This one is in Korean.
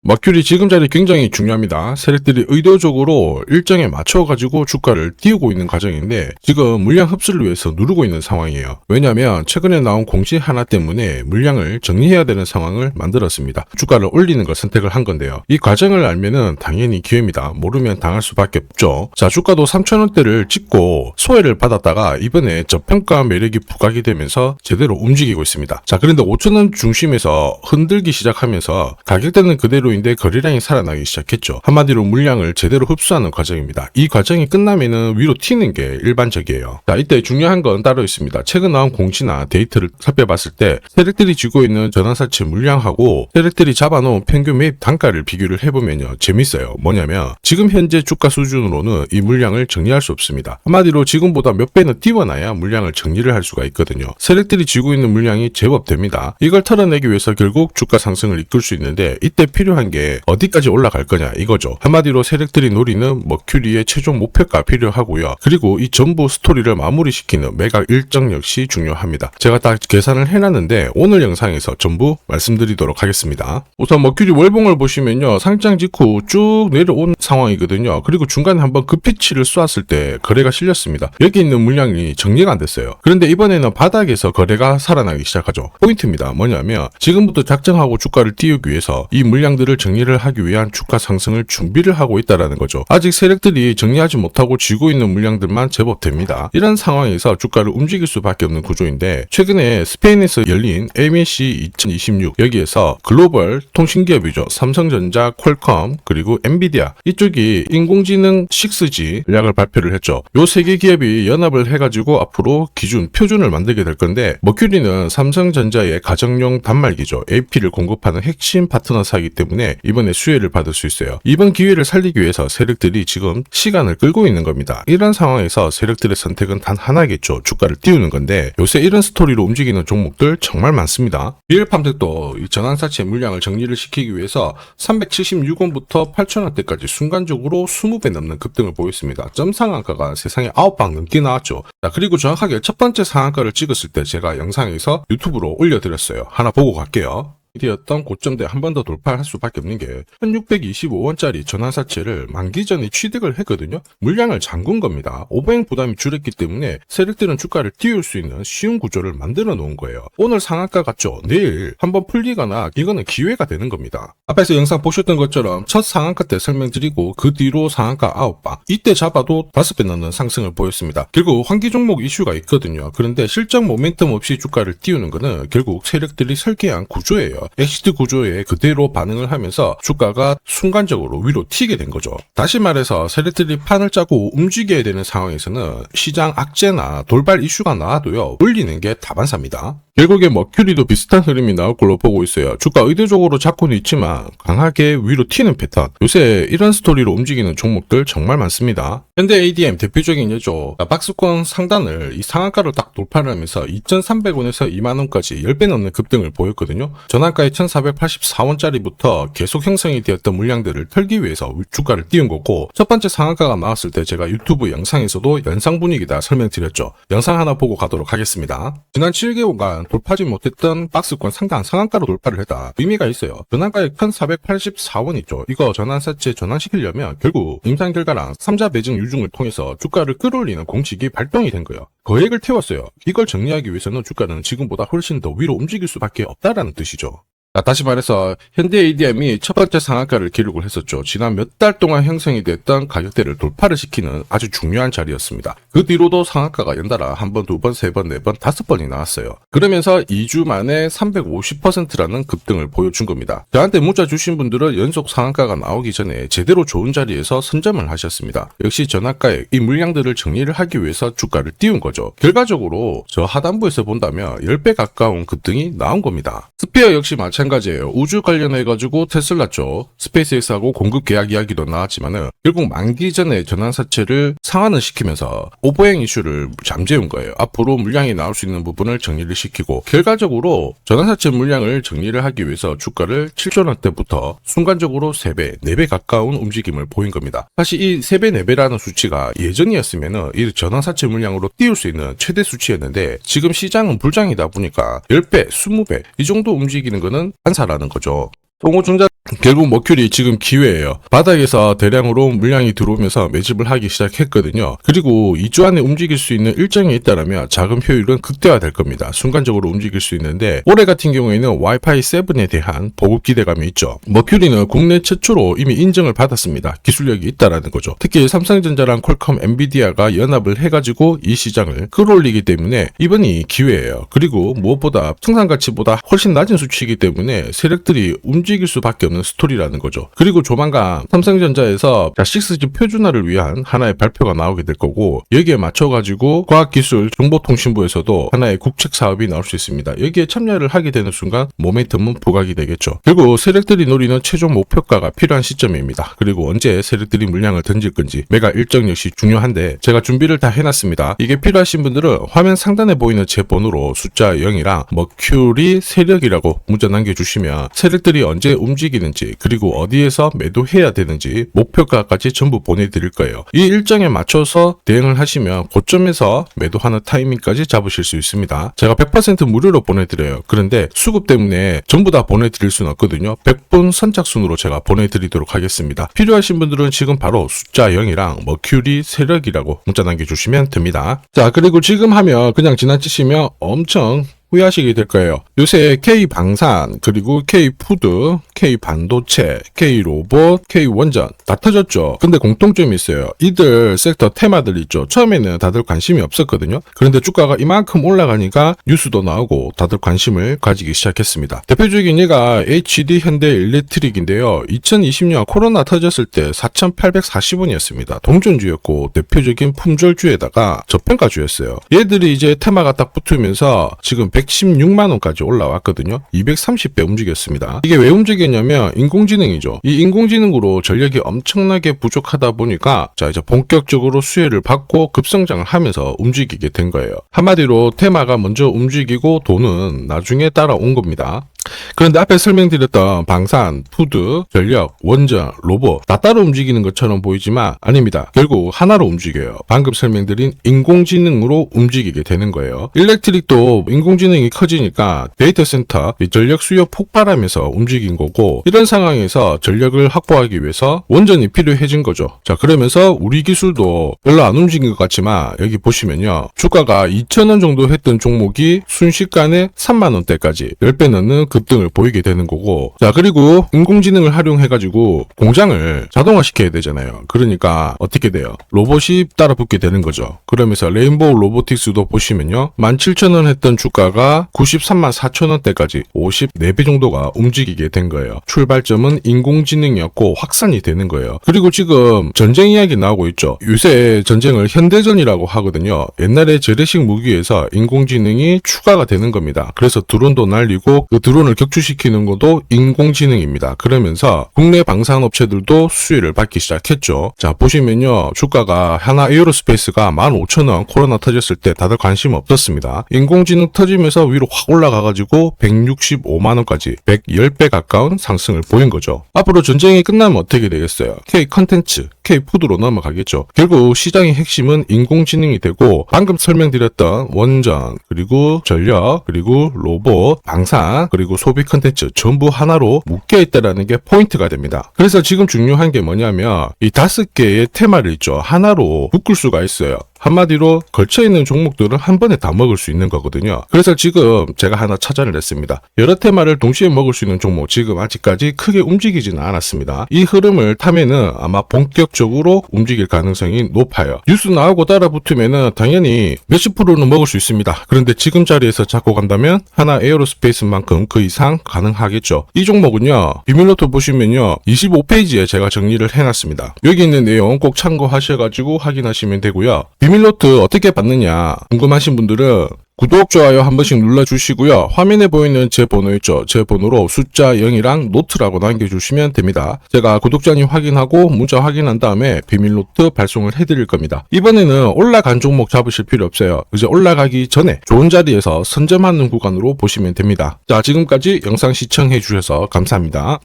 머큐리 지금 자리 굉장히 중요합니다. 세력들이 의도적으로 일정에 맞춰가지고 주가를 띄우고 있는 과정인데 지금 물량 흡수를 위해서 누르고 있는 상황이에요. 왜냐하면 최근에 나온 공시 하나 때문에 물량을 정리해야 되는 상황을 만들었습니다. 주가를 올리는 걸 선택을 한 건데요. 이 과정을 알면은 당연히 기회입니다. 모르면 당할 수밖에 없죠. 자, 주가도 3,000원대를 찍고 소외를 받았다가 이번에 저평가 매력이 부각이 되면서 제대로 움직이고 있습니다. 자, 그런데 5,000원 중심에서 흔들기 시작하면서 가격대는 그대로 인데 거래량이 살아나기 시작했죠. 한마디로 물량을 제대로 흡수하는 과정입니다. 이 과정이 끝나면은 위로 튀는 게 일반적이에요. 자, 이때 중요한 건 따로 있습니다. 최근 나온 공시나 데이터를 살펴봤을 때 세력들이 쥐고 있는 전환사채 물량하고 세력들이 잡아놓은 평균 매입 단가를 비교를 해보면요, 재밌어요. 뭐냐면 지금 현재 주가 수준으로는 이 물량을 정리할 수 없습니다. 한마디로 지금보다 몇 배는 띄워놔야 물량을 정리를 할 수가 있거든요. 세력들이 쥐고 있는 물량이 제법 됩니다. 이걸 털어내기 위해서 결국 주가 상승을 이끌 수 있는데 이때 필요한 게 어디까지 올라갈 거냐 이거죠. 한마디로 세력들이 노리는 머큐리의 최종 목표가 필요하고요. 그리고 이 전부 스토리를 마무리시키는 매각 일정 역시 중요합니다. 제가 다 계산을 해놨는데 오늘 영상에서 전부 말씀드리도록 하겠습니다. 우선 머큐리 월봉을 보시면요, 상장 직후 쭉 내려온 상황이거든요. 그리고 중간에 한번 급피치를 쏘았을 때 거래가 실렸습니다. 여기 있는 물량이 정리가 안 됐어요. 그런데 이번에는 바닥에서 거래가 살아나기 시작하죠. 포인트입니다. 뭐냐면 지금부터 작정하고 주가를 띄우기 위해서 이 물량들을 정리를 하기 위한 주가 상승을 준비를 하고 있다라는 거죠. 아직 세력들이 정리하지 못하고 쥐고 있는 물량들만 제법 됩니다. 이런 상황에서 주가를 움직일 수밖에 없는 구조인데 최근에 스페인에서 열린 MEC 2026 여기에서 글로벌 통신기업이죠. 삼성전자, 퀄컴, 그리고 엔비디아 이쪽이 인공지능 6G 전략을 발표를 했죠. 요 세 개 기업이 연합을 해가지고 앞으로 기준, 표준을 만들게 될 건데 머큐리는 삼성전자의 가정용 단말기죠. AP를 공급하는 핵심 파트너사이기 때문에 이번에 수혜를 받을 수 있어요. 이번 기회를 살리기 위해서 세력들이 지금 시간을 끌고 있는 겁니다. 이런 상황에서 세력들의 선택은 단 하나겠죠. 주가를 띄우는 건데 요새 이런 스토리로 움직이는 종목들 정말 많습니다. BL팜텍도 이 전환사채 물량을 정리를 시키기 위해서 376원부터 8,000원대까지 순간적으로 20배 넘는 급등을 보였습니다. 점 상한가가 세상에 9방 넘게 나왔죠. 자, 그리고 정확하게 첫 번째 상한가를 찍었을 때 제가 영상에서 유튜브로 올려드렸어요. 하나 보고 갈게요. 이었던 고점대 한 번 더 돌파할 수밖에 없는 게 1625원짜리 전환사채를 만기 전에 취득을 했거든요. 물량을 잠근 겁니다. 오버행 부담이 줄었기 때문에 세력들은 주가를 띄울 수 있는 쉬운 구조를 만들어 놓은 거예요. 오늘 상한가 같죠? 내일 한번 풀리거나 이거는 기회가 되는 겁니다. 앞에서 영상 보셨던 것처럼 첫 상한가 때 설명드리고 그 뒤로 상한가 9방 이때 잡아도 5배 넘는 상승을 보였습니다. 결국 환기 종목 이슈가 있거든요. 그런데 실적 모멘텀 없이 주가를 띄우는 거는 결국 세력들이 설계한 구조예요. 엑시트 구조에 그대로 반응을 하면서 주가가 순간적으로 위로 튀게 된 거죠. 다시 말해서 세력들이 판을 짜고 움직여야 되는 상황에서는 시장 악재나 돌발 이슈가 나와도요, 올리는 게 다반사입니다. 결국에 머큐리도 비슷한 흐름이 나올 걸로 보고 있어요. 주가 의도적으로 잡고는 있지만 강하게 위로 튀는 패턴. 요새 이런 스토리로 움직이는 종목들 정말 많습니다. 현대 ADM 대표적인 예죠. 박스권 상단을 이 상한가로 딱 돌파를 하면서 2,300원에서 2만원까지 10배 넘는 급등을 보였거든요. 전환가의 1,484원짜리부터 계속 형성이 되었던 물량들을 털기 위해서 주가를 띄운 거고, 첫 번째 상한가가 나왔을 때 제가 유튜브 영상에서도 연상 분위기다 설명드렸죠. 영상 하나 보고 가도록 하겠습니다. 지난 7개월간 돌파하지 못했던 박스권 상단 상한가로 돌파를 했다. 의미가 있어요. 전환가액 1,484원 있죠. 이거 전환사채 전환시키려면 결국 임상 결과랑 3자 매증 유증을 통해서 주가를 끌어올리는 공식이 발동이 된 거예요. 거액을 태웠어요. 이걸 정리하기 위해서는 주가는 지금보다 훨씬 더 위로 움직일 수밖에 없다라는 뜻이죠. 자, 다시 말해서 현대 ADM이 첫 번째 상한가를 기록을 했었죠. 지난 몇 달 동안 형성이 됐던 가격대를 돌파를 시키는 아주 중요한 자리였습니다. 그 뒤로도 상한가가 연달아 한 번, 두 번, 세 번, 네 번, 5번이 나왔어요. 그러면서 2주 만에 350%라는 급등을 보여준 겁니다. 저한테 문자 주신 분들은 연속 상한가가 나오기 전에 제대로 좋은 자리에서 선점을 하셨습니다. 역시 전환가에 이 물량들을 정리를 하기 위해서 주가를 띄운 거죠. 결과적으로 저 하단부에서 본다면 10배 가까운 급등이 나온 겁니다. 스피어 역시 마찬가지예요. 우주 관련해가지고 테슬라 쪽 스페이스X하고 공급 계약 이야기도 나왔지만은 결국 만기 전에 전환사채를 상환을 시키면서 오버행 이슈를 잠재운 거예요. 앞으로 물량이 나올 수 있는 부분을 정리를 시키고 결과적으로 전환사채 물량을 정리를 하기 위해서 주가를 7,000원대부터 순간적으로 3배, 4배 가까운 움직임을 보인 겁니다. 사실 이 3배, 4배라는 수치가 예전이었으면은 이 전환사채 물량으로 띄울 수 있는 최대 수치였는데 지금 시장은 불장이다 보니까 10배, 20배 이 정도 움직이는 거는 반사라는 거죠. 송호증자 결국 머큐리 지금 기회예요. 바닥에서 대량으로 물량이 들어오면서 매집을 하기 시작했거든요. 그리고 2주 안에 움직일 수 있는 일정이 있다면 자금 효율은 극대화될 겁니다. 순간적으로 움직일 수 있는데 올해 같은 경우에는 와이파이 7에 대한 보급 기대감이 있죠. 머큐리는 국내 최초로 이미 인정을 받았습니다. 기술력이 있다라는 거죠. 특히 삼성전자랑 퀄컴, 엔비디아가 연합을 해가지고 이 시장을 끌어올리기 때문에 이번이 기회예요. 그리고 무엇보다 생산 가치보다 훨씬 낮은 수치이기 때문에 세력들이 움직일 수밖에 없는 스토리라는 거죠. 그리고 조만간 삼성전자에서 6G 표준화를 위한 하나의 발표가 나오게 될 거고 여기에 맞춰가지고 과학기술 정보통신부에서도 하나의 국책 사업이 나올 수 있습니다. 여기에 참여를 하게 되는 순간 모멘텀은 부각이 되겠죠. 그리고 세력들이 노리는 최종 목표가가 필요한 시점입니다. 그리고 언제 세력들이 물량을 던질 건지 매각 일정 역시 중요한데 제가 준비를 다 해놨습니다. 이게 필요하신 분들은 화면 상단에 보이는 제 번호로 숫자 0이랑 머큐리 세력이라고 문자 남겨주시면 세력들이 언제 움직이는지 그리고 어디에서 매도해야 되는지 목표가까지 전부 보내드릴 거예요. 이 일정에 맞춰서 대응을 하시면 고점에서 매도하는 타이밍까지 잡으실 수 있습니다. 제가 100% 무료로 보내드려요. 그런데 수급 때문에 전부 다 보내드릴 수는 없거든요. 100분 선착순으로 제가 보내드리도록 하겠습니다. 필요하신 분들은 지금 바로 숫자 0이랑 머큐리 세력이라고 문자 남겨주시면 됩니다. 자, 그리고 지금 하면 그냥 지나치시면 엄청 후회하시게 될 거예요. 요새 K방산, 그리고 K푸드, K반도체, K로봇, K원전 다 터졌죠. 근데 공통점이 있어요. 이들 섹터 테마들 있죠. 처음에는 다들 관심이 없었거든요. 그런데 주가가 이만큼 올라가니까 뉴스도 나오고 다들 관심을 가지기 시작했습니다. 대표적인 예가 HD 현대일렉트릭인데요. 2020년 코로나 터졌을 때 4,840원이었습니다. 동전주였고 대표적인 품절주에다가 저평가주였어요. 얘들이 이제 테마가 딱 붙으면서 지금 116만원까지 올라왔거든요. 230배 움직였습니다. 이게 왜 움직였냐면 인공지능이죠. 이 인공지능으로 전력이 엄청나게 부족하다 보니까 자 이제 본격적으로 수혜를 받고 급성장을 하면서 움직이게 된 거예요. 한마디로 테마가 먼저 움직이고 돈은 나중에 따라온 겁니다. 그런데 앞에 설명드렸던 방산, 푸드, 전력, 원전, 로봇 다 따로 움직이는 것처럼 보이지만 아닙니다. 결국 하나로 움직여요. 방금 설명드린 인공지능으로 움직이게 되는 거예요. 일렉트릭도 인공지능이 커지니까 데이터 센터 전력 수요 폭발하면서 움직인 거고 이런 상황에서 전력을 확보하기 위해서 원전이 필요해진 거죠. 자 그러면서 우리 기술도 별로 안 움직인 것 같지만 여기 보시면요. 주가가 2,000원 정도 했던 종목이 순식간에 3만원대까지 10배 넘는 급등을 보이게 되는 거고 자 그리고 인공지능을 활용해가지고 공장을 자동화시켜야 되잖아요. 그러니까 어떻게 돼요? 로봇이 따라붙게 되는 거죠. 그러면서 레인보우 로보틱스도 보시면요. 17,000원 했던 주가가 93만 4천원대까지 54배 정도가 움직이게 된 거예요. 출발점은 인공지능이었고 확산이 되는 거예요. 그리고 지금 전쟁 이야기 나오고 있죠. 요새 전쟁을 현대전이라고 하거든요. 옛날에 재래식 무기에서 인공지능이 추가가 되는 겁니다. 그래서 드론도 날리고 그 드론을 격추시키는 것도 인공지능입니다. 그러면서 국내 방산업체들도 수혜를 받기 시작했죠. 자 보시면요. 주가가 하나 에어로스페이스가 15,000원 코로나 터졌을 때 다들 관심 없었습니다. 인공지능 터지면서 위로 확 올라가가지고 165만원까지 110배 가까운 상승을 보인 거죠. 앞으로 전쟁이 끝나면 어떻게 되겠어요? K컨텐츠, K푸드로 넘어가겠죠. 결국 시장의 핵심은 인공지능이 되고 방금 설명드렸던 원전, 그리고 전력, 그리고 로봇, 방산, 그리고 소비 컨텐츠 전부 하나로 묶여있다는 게 포인트가 됩니다. 그래서 지금 중요한 게 뭐냐면 이 5개의 테마를 있죠. 하나로 묶을 수가 있어요. 한마디로 걸쳐있는 종목들은 한 번에 다 먹을 수 있는 거거든요. 그래서 지금 제가 하나 찾아냈습니다. 여러 테마를 동시에 먹을 수 있는 종목 지금 아직까지 크게 움직이지는 않았습니다. 이 흐름을 타면은 아마 본격적으로 움직일 가능성이 높아요. 뉴스 나오고 따라 붙으면은 당연히 몇십 프로는 먹을 수 있습니다. 그런데 지금 자리에서 잡고 간다면 하나 에어로스페이스만큼 그 이상 가능하겠죠. 이 종목은요. 비밀노트 보시면요. 25페이지에 제가 정리를 해놨습니다. 여기 있는 내용 꼭 참고하셔가지고 확인하시면 되고요. 비밀노트 어떻게 받느냐 궁금하신 분들은 구독, 좋아요 한 번씩 눌러주시고요. 화면에 보이는 제 번호 있죠. 제 번호로 숫자 0이랑 노트라고 남겨주시면 됩니다. 제가 구독자님 확인하고 문자 확인한 다음에 비밀노트 발송을 해드릴 겁니다. 이번에는 올라간 종목 잡으실 필요 없어요. 이제 올라가기 전에 좋은 자리에서 선점하는 구간으로 보시면 됩니다. 자, 지금까지 영상 시청해 주셔서 감사합니다.